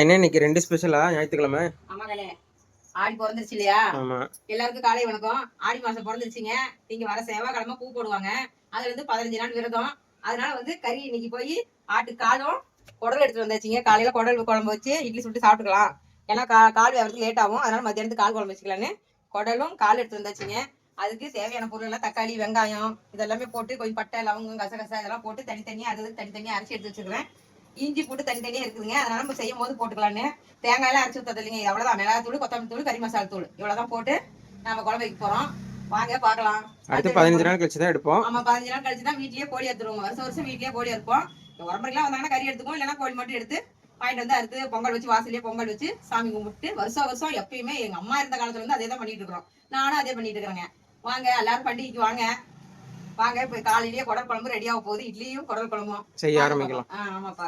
என்ன இன்னைக்கு 2 ஸ்பெஷலா ஞாயிற்றுக்கிழமை? ஆமாங்களே, ஆடி பிறந்துருச்சு இல்லையா? ஆமா. எல்லாருக்கும் காலை வணக்கம். ஆடி மாசம் பிறந்துருச்சுங்க. நீங்க வர செவ்வாய்க்கிழமை பூ போடுவாங்க. அதுல இருந்து 15 நாள் விரதம். அதனால கறி இன்னைக்கு போய் ஆட்டு காலும் குடல் எடுத்துட்டு வந்தாச்சுங்க. காலையில குடல் குழம்பு வச்சு இட்லி சுட்டு சாப்பிட்டுக்கலாம். ஏன்னா கால் வரதுக்கு லேட் ஆகும். அதனால மத்தியானத்துக்கு கால் குழம்பு வச்சுக்கலான்னு குடலும் கால் எடுத்து வந்தாச்சுங்க. அதுக்கு தேவையான பொருள் எல்லாம் தக்காளி, வெங்காயம் இதெல்லாமே போட்டு கொஞ்சம் பட்டை, லவங்கம், கசகசா இதெல்லாம் போட்டு தனித்தனியா தனித்தனியா அரைச்சி எடுத்து வச்சுக்கிறேன். இஞ்சி போட்டு தனித்தனியா இருக்குதுங்க. அதனால நம்ம செய்யும் போது போட்டுக்கலான்னு தேங்காய் எல்லாம் அரைச்சி ஊற்றது இல்லைங்க. அவ்வளவுதான். மிளகாத்தூள், கொத்தமல்லி தூள், கறி மசாலா தூள் இவ்வளவுதான் போட்டு நம்ம குழம்பு வைக்க போறோம். வாங்க பாக்கலாம். அடுத்து 15 நாள் கழிச்சு தான் எடுப்போம். ஆமா, 15 நாள் கழிச்சு தான் வீட்லயே கோழி எடுத்துருவோம். வருஷம் வருஷம் வீட்லயே கோழி எடுப்போம். உடம்புலாம் வந்தாங்கன்னா கறி எடுத்துக்குவோம், இல்லைன்னா கோழி மட்டும் எடுத்து வாங்கிட்டு வந்து அறுத்து பொங்கல் வச்சு வாசலையே பொங்கல் வச்சு சாமி கும்பிட்டு வருஷம் வருஷம் எப்பயுமே எங்க அம்மா இருந்த காலத்துல இருந்து அதே தான் பண்ணிட்டு இருக்கிறோம். நானும் அதே பண்ணிட்டு இருக்கிறேங்க. வாங்க எல்லாரும் பண்டிகைக்கு வாங்க. வாங்க இப்ப காலையிலேயே குடல் குழம்பு ரெடியாக போகுது. இட்லியும் குடல் குழம்பும் செய்ய ஆரம்பிக்கலாம். ஆமாப்பா.